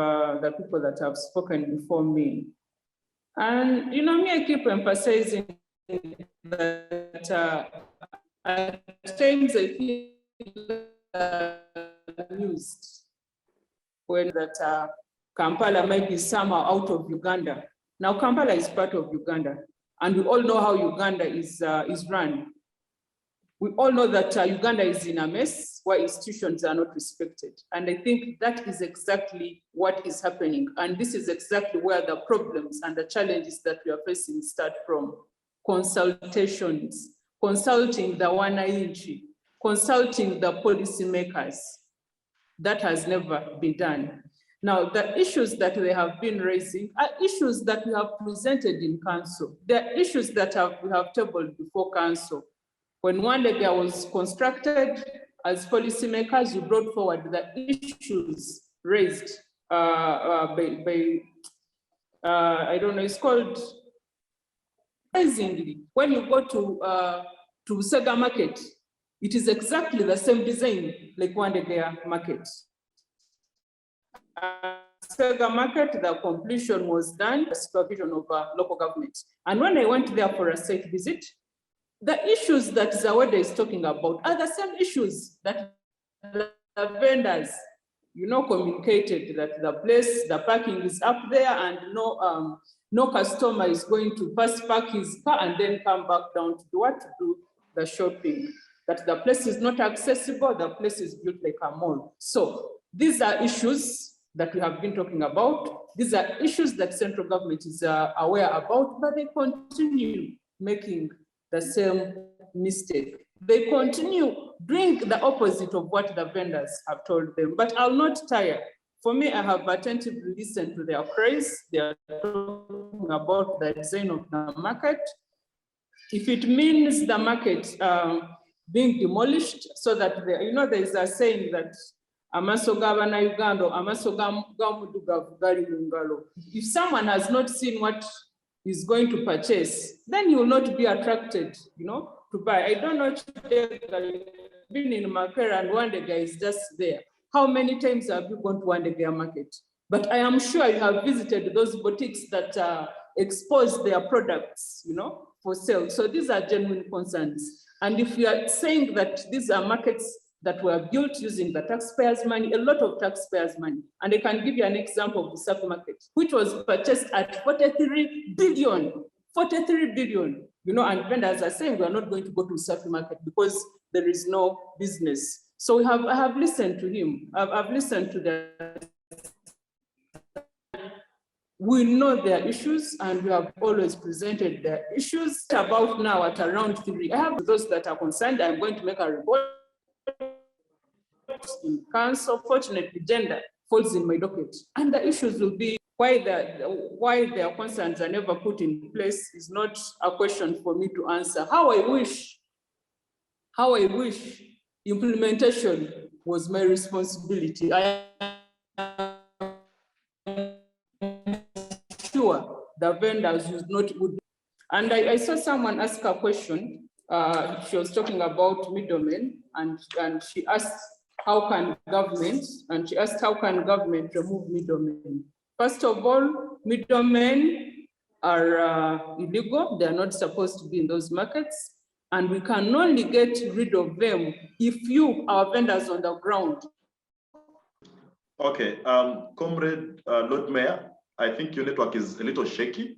[SPEAKER 2] the people that have spoken before me. And, you know, me, I keep emphasizing that at times I feel used when that Kampala might be somehow out of Uganda. Now, Kampala is part of Uganda, and we all know how Uganda is run. We all know that Uganda is in a mess where institutions are not respected. And I think that is exactly what is happening. And this is exactly where the problems and the challenges that we are facing start from. Consultations, consulting the wananchi, consulting the policymakers. That has never been done. Now, the issues that they have been raising are issues that we have presented in council. They're issues that we have tabled before council. When Wandegeya was constructed, as policymakers, you brought forward the issues raised by I don't know, it's called, amazingly, when you go to Sega Market, it is exactly the same design like Wandegeya Market. Sega Market, the completion was done, the supervision of local government. And when I went there for a site visit, the issues that Zawede is talking about are the same issues that the vendors, you know, communicated that the place, the parking is up there and no customer is going to first park his car and then come back down to do what? To do the shopping. That the place is not accessible, the place is built like a mall. So these are issues that we have been talking about. These are issues that central government is aware about, but they continue making the same mistake. They continue doing the opposite of what the vendors have told them, but I'll not tire. For me, I have attentively listened to their praise. They are talking about the design of the market. If it means the market being demolished so that, you know, there is a saying that amaso gabana Uganda, amaso gamudugavu gali mungalo. If someone has not seen what is going to purchase, then you will not be attracted, you know, to buy. I don't know, been in Makera and Wandegeya is just there. How many times have you gone to Wandegeya Market? But I am sure you have visited those boutiques that expose their products, you know, for sale. So these are genuine concerns. And if you are saying that these are markets that were built using the taxpayers' money, a lot of taxpayers' money. And I can give you an example of the supermarket, which was purchased at 43 billion, 43 billion. You know, and vendors are saying we are not going to go to supermarket because there is no business. So I have listened to him. I've listened to the. We know their issues and we have always presented their issues. About now at around 3. I have those that are concerned. I'm going to make a report in council. Fortunately, gender falls in my docket. And the issues will be why their concerns are never put in place is not a question for me to answer. How I wish implementation was my responsibility. I sure the vendors would. And I saw someone ask a question. She was talking about middlemen, and she asked, how can government remove middlemen? First of all, middlemen are illegal. They are not supposed to be in those markets. And we can only get rid of them if our vendors on the ground.
[SPEAKER 1] Okay, Comrade Lord Mayor, I think your network is a little shaky,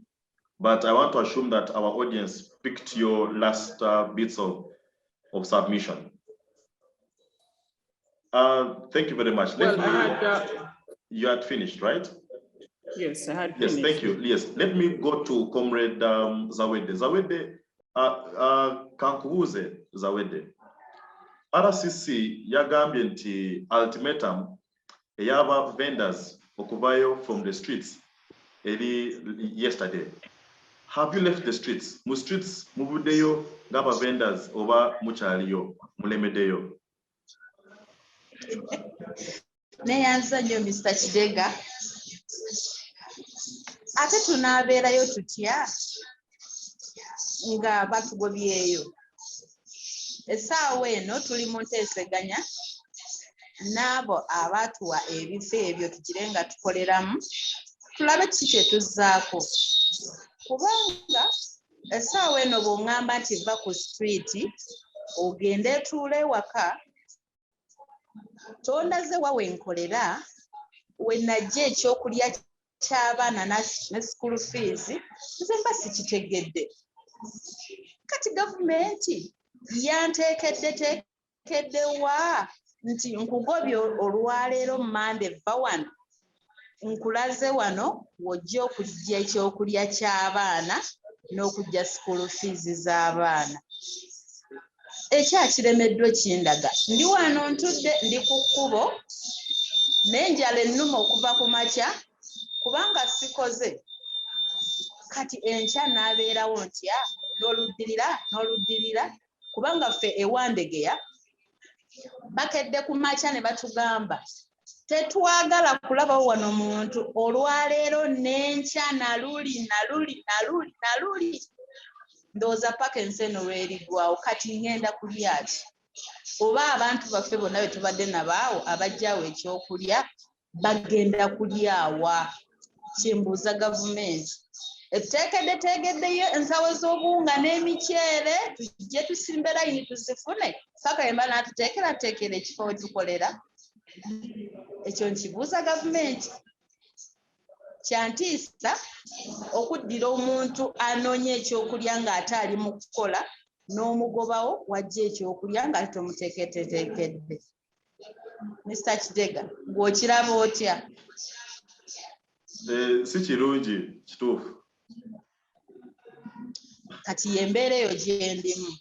[SPEAKER 1] but I want to assume that our audience picked your last bits of submission. Thank you very much. You had finished, right?
[SPEAKER 2] Yes, I had finished.
[SPEAKER 1] Yes, thank you. Yes, let me go to Comrade Zawede. Zawede, kankubuze Zawede. RCC yagambye nti ultimatum eyaba vendors okuvayo from the streets yesterday. Have you left the streets? Mu streets mubudeyo ngaba vendors oba muchaliyo mulemedeyo?
[SPEAKER 5] Neyanza nnyo Mr. Kidega. Ate tunaabeerayo tutya nga batugobyeyo. Essaawa eno tuli mu nteeseganya n'abo abaatuwa ebifo ebyo tugire nga tukoleramu tulabe kiki kye tuzzaako. Kubanga essaawa eno bw'oŋŋamba nti va ku streeti ogende etuule ewaka tondaze wa wenkolera we najja ekyokulya ky'abaana ne school fees nze mba sikitegedde. Kati gavumenti yanteekedde wa nti nkugobye olwaleero Monday va wano nkulaze wano wojja okujja ekyokulya ky'abaana n'okujja school fees z'abaana. Ekyakiremeddwa kindaga ndi wano ntudde ndi ku kkubo n'enjala ennuma okuva ku makya kubanga sikoze. Kati enkya n'abeerawo ntya n'oluddirira kubanga ffe e Wandegeya bakedde ku makya ne batugamba tetwagala kulabawo wano muntu olwaleero n'enkya naluli. Ndowooza paka ensi eno lw'erigwawo. Kati ngenda kulya ki? Oba abantu baffe bonna be tubadde nabaawo abajjaawo ekyokulya bagenda kulyawa? Kimbuuza gavumenti eteekeddeyo ensawo z'obuwunga n'emiceere tujje tusimbe layini tuzifune paka yemba n'atuteekerateekera ekifo we tukolera. Ekyo nkibuuza gavumenti. Kyantiisa okuddira omuntu anoonya ekyokulya ng'ate ali mu kukola n'omugobawo wajja ekyokulya nga tomuteekedde. Mr. Kidega, gw'okiraba otya?
[SPEAKER 1] Si kirungi kituufu.
[SPEAKER 5] Kati y'embeera eyo gye ndimu.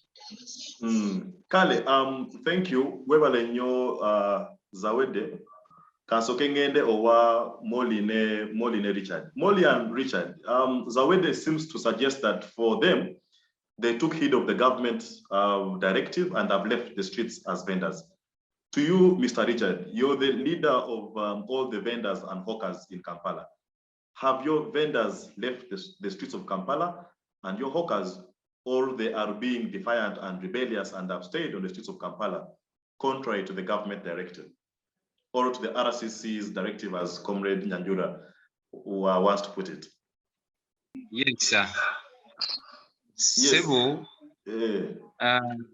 [SPEAKER 1] Kale, thank you. Webale nnyo Zawede. Kansoke ngende owa Molly ne Richard. Molly and Richard, Zawede seems to suggest that for them, they took heed of the government directive and have left the streets as vendors. To you, Mr. Richard, you're the leader of all the vendors and hawkers in Kampala. Have your vendors left the streets of Kampala and your hawkers, or they are being defiant and rebellious and have stayed on the streets of Kampala, contrary to the government directive? Or to the RCC's directive, as Comrade Nyanjura wants to put it?
[SPEAKER 4] Yes, sir. Several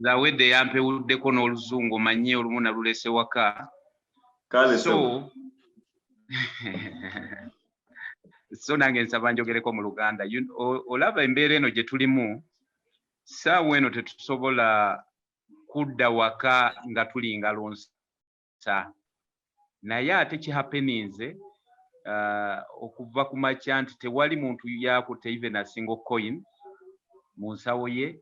[SPEAKER 4] Zawede yampewuddeko n'oluzungu manye olumu nalulese waka. So so nange nsaba njogereko mu Luganda. Olaba embeera eno gye tulimu, saawa eno tetusobola kudda waka nga tuli ngalo nsa. Naye ate kihappeninze okuva ku makya nti tewali muntu yakutte even a single coin mu nsawo ye.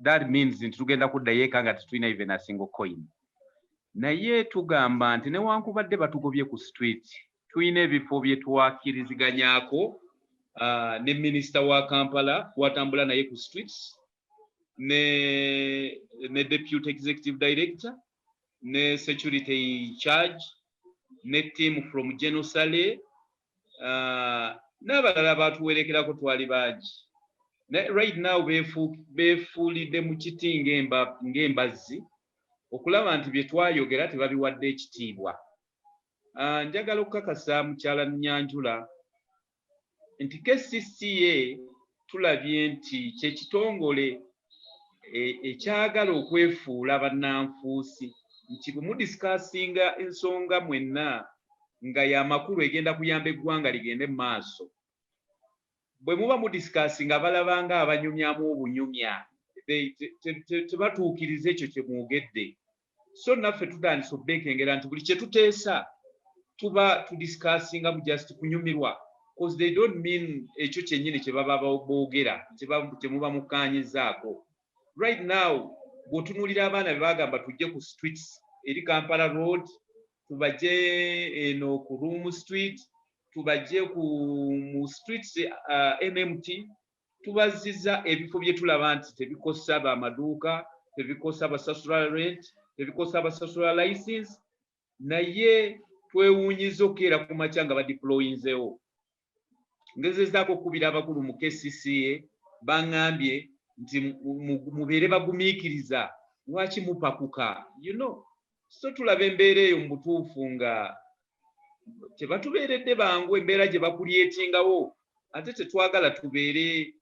[SPEAKER 4] That means nti tugenda kuddayo eka nga tetulina even a single coin. Naye tugamba nti newankubadde batugobye ku street, tulina ebifo bye twakkiriziganyako ne minisita wa Kampala watambula naye ku streets, ne deputy executive director, ne security charge, ne team from Genosale, n'abalala batuwerekerako twali bangi. Right now beefuulidde mu kiti ng'embazzi okulaba nti bye twayogera tebabiwadde ekitiibwa. Njagala okukakasa mukyala Nyanjula nti KCCA tulabye nti kyekitongole ekyagala okwefuula bannanfuusi nti bwe mudisikasinga ensonga mwenna nga y'amakulu egenda kuyamba eggwanga ligende mu maaso, bwe muba mudisikasinga balabanga abanyumyamu obunyumya tebatuukiriza ekyo kye mwogedde. So naffe tutandise obbekengera nti buli kye tuteesa tuba tudisikasinga mu just kunyumirwa, because they don't mean ekyo kyennyini kye baba boogera kye muba mukkaanyizaako. Right now bw'otunuulira abaana be bagamba tujje ku streets eri Kampala Road, tubajje eno ku Room Street, tubajje mu streets MMT, tubazizza ebifo bye tulaba nti tebikosa bamaduuka, tebikosa basasula rent, tebikosa basasula license, naye twewuunyiza okukeera ku makya nga badeployinzeewo. Ngezezaako okubira abakulu mu KCCA baŋŋambye nti mubeere bagumiikiriza, lwaki mupakuka, you know. So tulaba embeera eyo mu butuufu nga tebatubeeredde bangu, embeera gye bakulyetingawo, ate tetwagala tubeere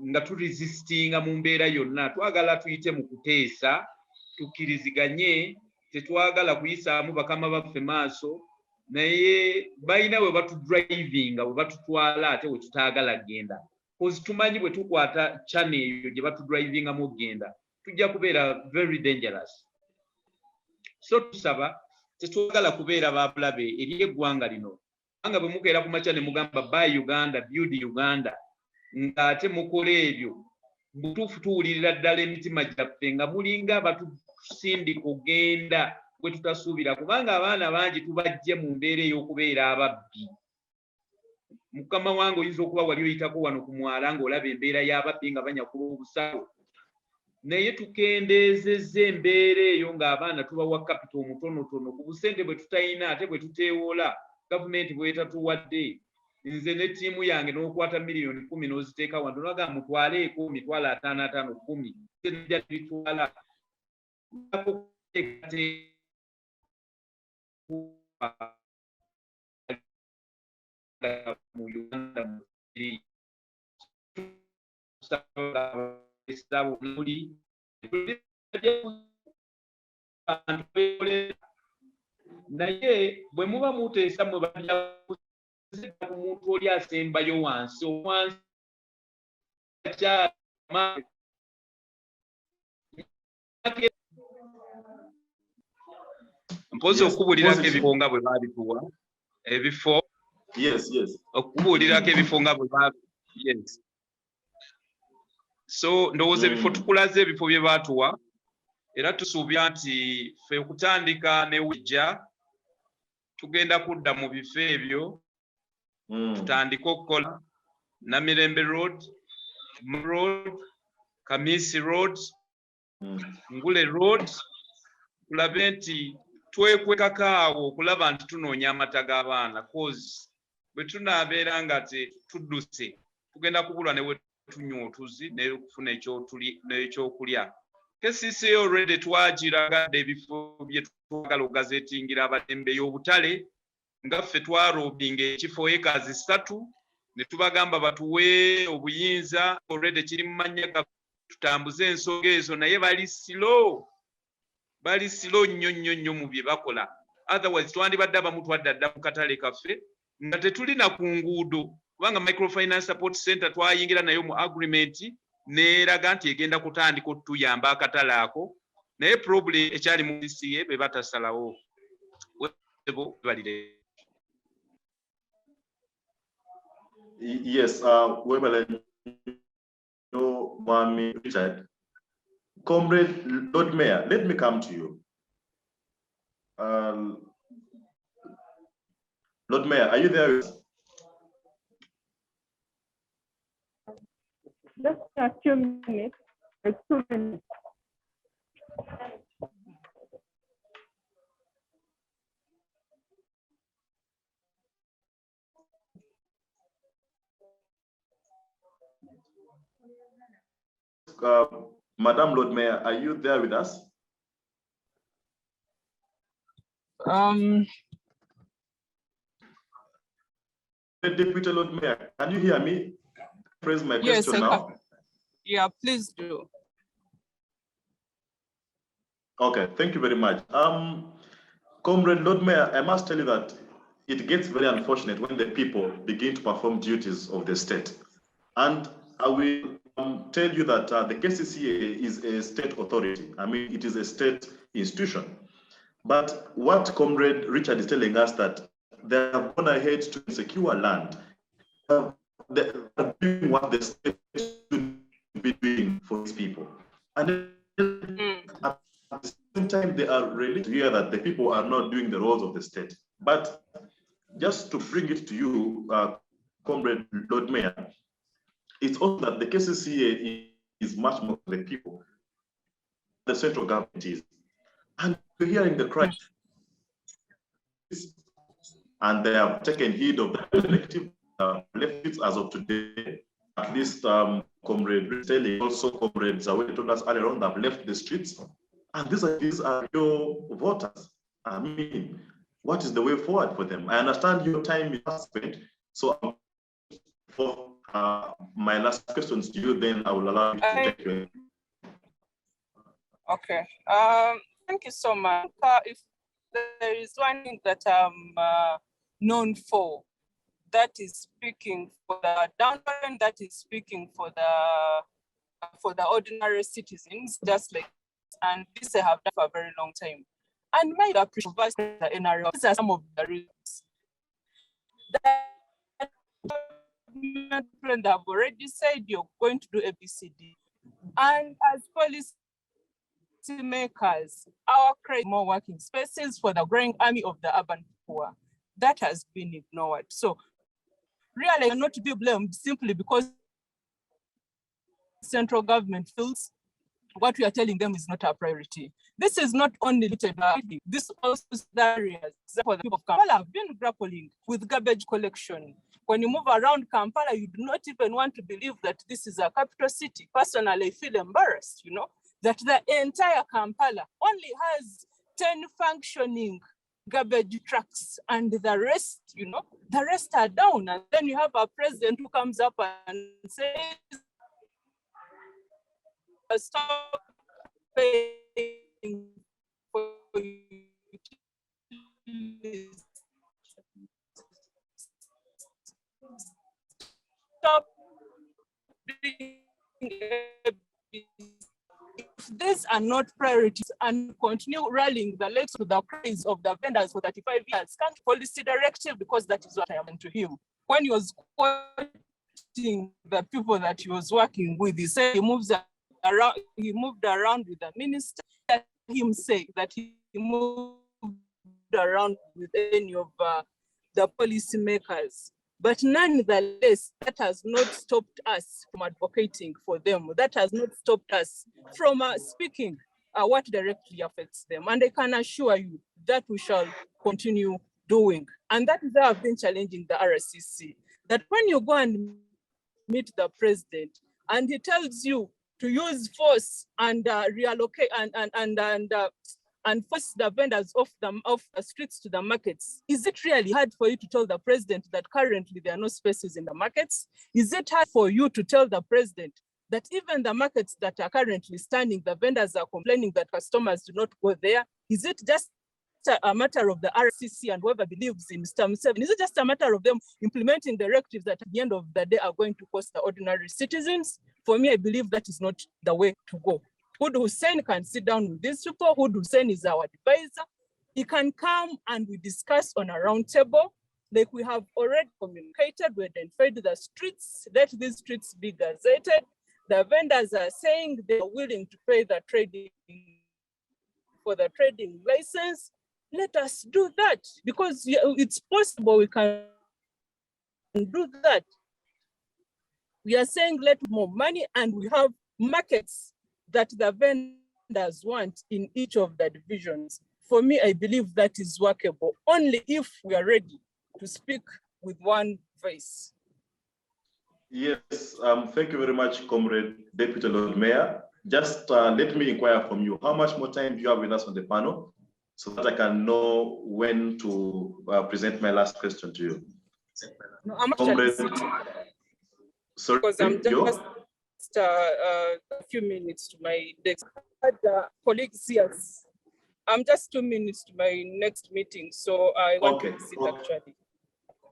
[SPEAKER 4] nga turesistinga mu mbeera yonna. Twagala tuyite mu kuteesa, tukkiriziganye, tetwagala kuyisaamu bakama baffe maaso, naye balina bwe batudrivinga, bwe batutwala ate we tutaagala genda. Kozi tumanyi bwe tukwata channel eyo gye batudrivingamu okgenda tujja kubeera very dangerous. So tusaba tetwagala kubeera babulabe eri eggwanga lino, nga bwe mukeera ku makya ne mugamba buy Uganda, build Uganda, ng'ate mukola ebyo butuufu tuwulirira ddala emitima gyaffe nga mulinga batusindika ogenda bwe tutasuubira, kubanga abaana bangi tubajje mu mbeera ey'okubeera ababbi. Mukama wange oyinza okuba wali oyitako wano ku mwala ng'olaba embeera y'ababbi nga banyakula obusawo, naye tukendeezezza embeera eyo ng'abaana tubawa kapito omutonotono ku busente bwe tutayina ate bwe tuteewola gavumenti bw'etatuwadde. Nze ne ttiimu yange n'okwata miliyoni 10 n'oziteeka wano nagamba mutwale 10, mitwala 5 10 tenja bitwala mu Uganda naye bwe muba muteesa mwe bajja ku muntu oli asembayo wansi mpozi okubuulirako ebifo nga bwe baabituwa ebifo okubuulirako ebifo nga bwe yes. So ndowooza ebifo tukulaze ebifo bye baatuwa, era tusuubya nti ffe okutandika ne wejja tugenda kudda mu bifo ebyo tutandike okukola Namirembe Road, Kamisi Road, Ngule Road, tulabe nti twekwekako awo okulaba nti tunoonya amata g'abaana, cause bwe tunaabeera nga tudduse tugenda kubulwa ne wetunywa otuzi n'okufuna ekyokulya. KCCA already twagiragadde ebifo bye twagala okugazeetingira abatembe y'obutale, nga ffe twaroobinga ekifo ekazi 3 ne tubagamba batuwe obuyinza, already kiri mu mannya ga tutambuze ensonga ezo naye bali slow nnyo mu bye bakola. Otherwise twandibadde abamu twadda dda mu katale kaffe nga tetulina ku nguudo, kubanga microfinance support center twayingira nayo mu agreement neeraga nti egenda kutandika otuyamba akatale ako, naye problem ekyali mu CCA be batasalawo.
[SPEAKER 1] Yes, Webele, Wambi, Richard. Comrade Lord Mayor, let me come to you. Lord Mayor, are you there?
[SPEAKER 6] Just a few minutes. 2 minutes.
[SPEAKER 1] Madam Lord Mayor, are you there with us? Deputy Lord Mayor, can you hear me? Phrase my question
[SPEAKER 2] yes,
[SPEAKER 1] now.
[SPEAKER 2] Yeah, please do.
[SPEAKER 1] Okay, thank you very much. Comrade Lord Mayor, I must tell you that it gets very unfortunate when the people begin to perform duties of the state. And I will tell you that the KCCA is a state authority. I mean, it is a state institution. But what Comrade Richard is telling us that they have gone ahead to secure land. They are doing what the state should be doing for these people. And at the same time, they are really clear that the people are not doing the roles of the state. But just to bring it to you, Comrade Lord Mayor, it's also that the KCCA is much more the people. The central government is. And we're hearing the cry. And they have taken heed of the collective left as of today. At least Comrade Stelly, also Comrade Zawede told us earlier on, they've left the streets. And these are your voters. I mean, what is the way forward for them? I understand your time is spent. So for my last questions to you, then I will allow you to take your.
[SPEAKER 2] Okay. Thank you so much. If there is one thing that I'm known for, that is speaking for the downtown, that is speaking for the ordinary citizens, just like, and this I have done for a very long time. And my appreciation the NRL, these are some of the reasons. That have already said you're going to do ABCD. And as policy makers, our create more working spaces for the growing army of the urban poor. That has been ignored. So really not to be blamed simply because central government feels what we are telling them is not a priority. This is not only this also areas for the people of Kampala have been grappling with garbage collection. When you move around Kampala, you do not even want to believe that this is a capital city. Personally, I feel embarrassed, you know, that the entire Kampala only has 10 functioning garbage trucks and the rest, you know, the rest are down. And then you have a president who comes up and says, stop paying for utilities. Stop doing if these are not priorities and continue rallying the legs to the praise of the vendors for 35 years, can't policy directive, because that is what I am to him. When he was quoting the people that he was working with, he said he moved around with the minister, let him say that he moved around with any of the policy makers. But nonetheless, that has not stopped us from advocating for them. That has not stopped us from speaking what directly affects them. And I can assure you that we shall continue doing. And that is how I've been challenging the RCC. That when you go and meet the president and he tells you to use force and reallocate and force the vendors off the streets to the markets. Is it really hard for you to tell the president that currently there are no spaces in the markets? Is it hard for you to tell the president that even the markets that are currently standing, the vendors are complaining that customers do not go there. Is it just a matter of the RCC and whoever believes in STAM 7? Is it just a matter of them implementing directives that at the end of the day are going to cost the ordinary citizens? For me, I believe that is not the way to go. Hood Hussein can sit down with these people. Hood Hussein is our advisor. He can come and we discuss on a round table. Like we have already communicated, we identified the streets, let these streets be gazetted. The vendors are saying they are willing to pay the trading for the trading license. Let us do that because it's possible we can do that. We are saying let more money and we have markets that the vendors want in each of the divisions. For me, I believe that is workable only if we are ready to speak with one voice.
[SPEAKER 1] Yes, thank you very much, Comrade Deputy Lord Mayor. Just let me inquire from you, how much more time do you have with us on the panel so that I can know when to present my last question to you?
[SPEAKER 2] No, I'm actually sitting.
[SPEAKER 1] Sorry,
[SPEAKER 2] because I'm just a few minutes to my next colleagues. Yes, I'm just 2 minutes to my next meeting, so I want to sit actually.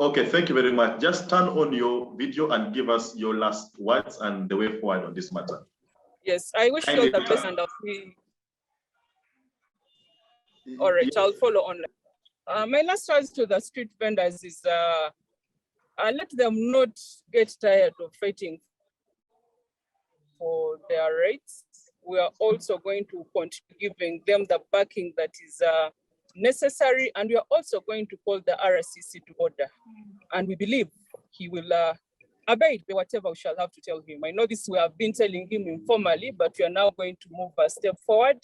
[SPEAKER 1] Okay, thank you very much. Just turn on your video and give us your last words and the way forward on this matter.
[SPEAKER 2] Yes, I wish you all the best and I'll be. All right, I'll follow on. My last words to the street vendors is let them not get tired of fighting for their rights. We are also going to continue giving them the backing that is necessary, and we are also going to call the RCC to order. And we believe he will abide by whatever we shall have to tell him. I know this we have been telling him informally, but we are now going to move a step forward.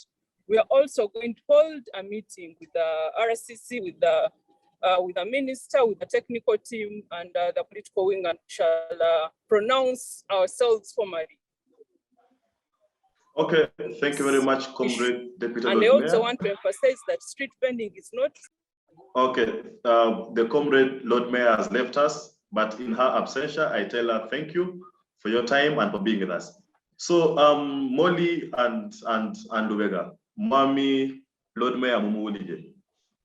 [SPEAKER 2] We are also going to hold a meeting with the RCC, with the minister, with the technical team, and the political wing, and shall pronounce ourselves formally.
[SPEAKER 1] Okay, thank you very much, Comrade Deputy
[SPEAKER 2] And
[SPEAKER 1] Lord
[SPEAKER 2] I also
[SPEAKER 1] Mayor.
[SPEAKER 2] want to emphasize that street vending is not.
[SPEAKER 1] Okay, the Comrade Lord Mayor has left us, but in her absentia, I tell her thank you for your time and for being with us. So Molly and Lubega, Mami Lord Mayor Mumuulije,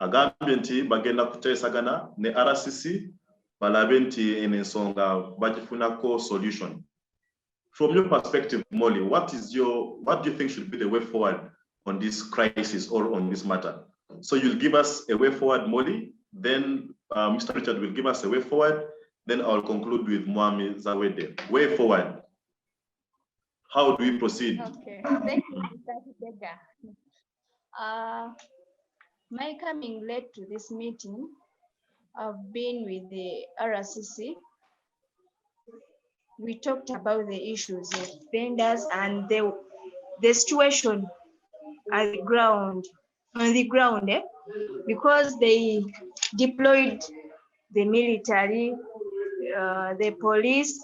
[SPEAKER 1] agambye nti bagenda kuteesagana ne RCC balabe nti ensonga bagifunako solution. From your perspective, Molly, what do you think should be the way forward on this crisis or on this matter? So you'll give us a way forward, Molly, then Mr. Richard will give us a way forward, then I'll conclude with Mwami Zawede. Way forward. How do we proceed?
[SPEAKER 3] Okay, thank you, Mr. Kidega. My coming late to this meeting, I've been with the RCC. We talked about the issues of vendors and the situation at the ground, because they deployed the military, the police.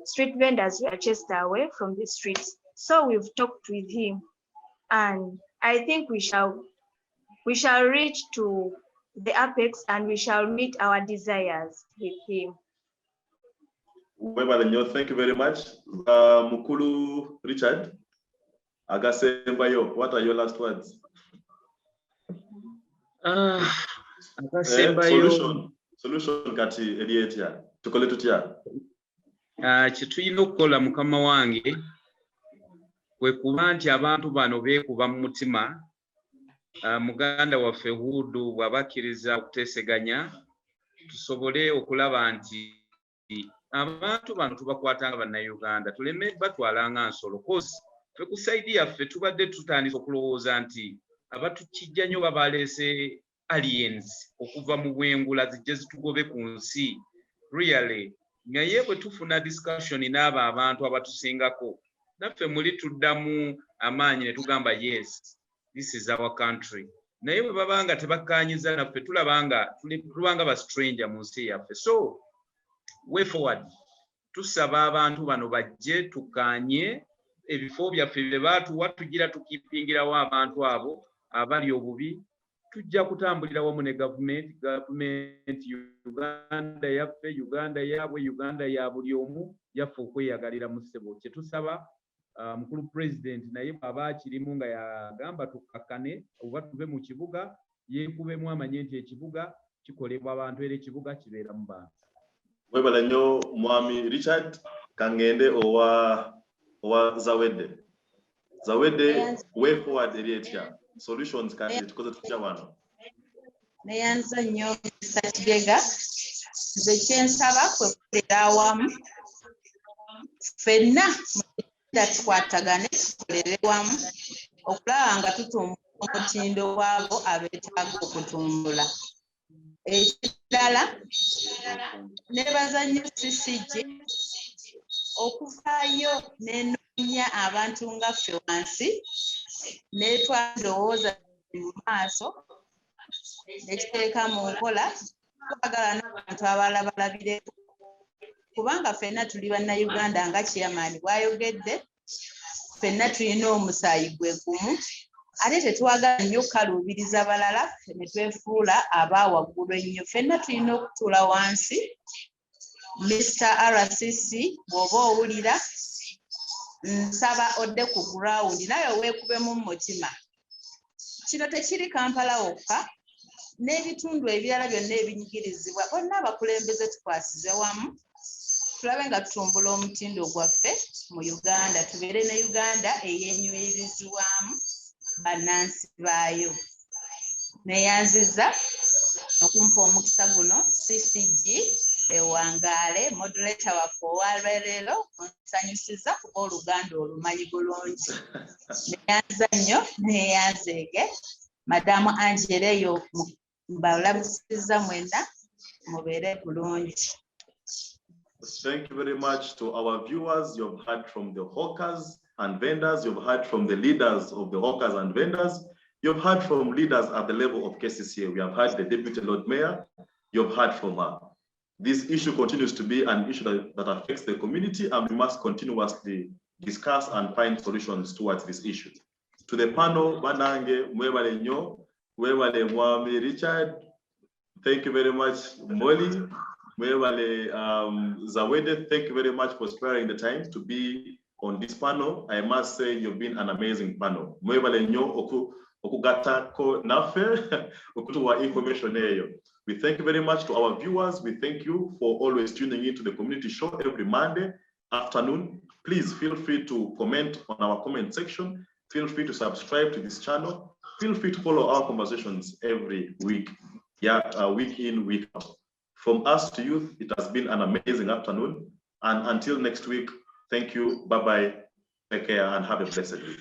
[SPEAKER 3] Street vendors were chased away from the streets. So we've talked with him, and I think we shall reach to the apex and we shall meet our desires with him.
[SPEAKER 1] Thank you very much. Mukulu Richard, Agasembayo, what are your last words? Solution kati Elietia, tukole tutia.
[SPEAKER 4] Kituyina okukola mukama wange kwe kuba nti abantu bano beekuba mu mutima. Muganda waffe Hudu bw'abakkiriza okuteeseganya tusobole okulaba nti abantu bano tubakwatanga bannayuganda tuleme batwala nga nsolo kozi fe ku saidi yaffe tubadde tutandika okulowooza nti abatukijja nnyo babaleese aliens okuva mu bwengula zijje zitugobe ku nsi really naye bwe tufuna discussion n'abo abantu abatusingako naffe muli tuddamu amaanyi ne tugamba yes this is our country naye bwe babanga tebakkaanyiza naffe tulabanga ba stranger mu nsi yaffe. So way forward tusaba abantu bano bajje tukkaanye ebifo byaffe bye baatuwa tugira tukipingirawo abantu abo abali obubi
[SPEAKER 7] tujja kutambulira wamu ne gavumenti Uganda yaffe, Uganda yaabwe, Uganda ya buli omu, yaffe okweyagalira mu ssebo. Kye tusaba mukulu pulezidenti naye bw'aba akirimu nga yagamba tukakkane oba tuve mu kibuga, yeekubemu amanye nti ekibuga kikolebwa abantu era ekibuga kibeeramu bantu.
[SPEAKER 1] Webala nnyo Mwami Richard Kangende owa Zawede. Zawede way forward eri etya solutions kati tukoze tutya wano.
[SPEAKER 5] Neyanza nnyo Mr. Kidega, nze kyensaba kwe kukolera awamu ffenna tukwatagane tukolere wamu okulaba nga tutumbula omutindo w'abo abeetaaga okutumbula. Ekirala nebaza nnyo CCG okuvaayo n'enoonya abantu nga ffe wansi n'etwalowooza mu maaso nekiteeka mu nkola, twagala n'abantu abalala balabireko kubanga ffenna tuli bannayuganda nga chairman bw'ayogedde, ffenna tulina omusaayi gwe gumu ate tetwagala nnyo kukaluubiriza balala ne twefuula abaawaggulu ennyo. Ffenna tulina okutuula wansi. Mr. RCC bw'oba owulira, nsaba odde ku ground naye weekubemu mu mutima. Kino tekiri Kampala wokka, n'ebitundu ebirala byonna ebinyigirizibwa bonna abakulembeze tukwasize wamu tulabe nga tutumbula omutindo gwaffe mu Uganda, tubeere ne Uganda eyeenyumirizibwamu bannansi baayo. Neeyanziza okumpa omukisa guno CCG ewangaale moderator waffe owalwaleero onsanyusiza kuba Oluganda olumanyi bulungi. Neeyanza nnyo neeyanzeege Madamu Angela eyo mbalamusiza mwenna mubeere bulungi.
[SPEAKER 1] Thank you very much to our viewers. You've heard from the hawkers and vendors. You've heard from the leaders of the hawkers and vendors. You've heard from leaders at the level of KCCA. We have heard the Deputy Lord Mayor. You've heard from her. This issue continues to be an issue that affects the community, and we must continuously discuss and find solutions towards this issue. To the panel, Banange, Mwebale Nyo, Mwebale Mwami Richard, thank you very much, Molly. Zawede, thank you very much for sparing the time to be on this panel. I must say you've been an amazing panel. We thank you very much to our viewers. We thank you for always tuning into the community show every Monday afternoon. Please feel free to comment on our comment section. Feel free to subscribe to this channel. Feel free to follow our conversations every week. Week in, week out. From us to youth, it has been an amazing afternoon. And until next week, thank you. Bye-bye. Take care and have a blessed week.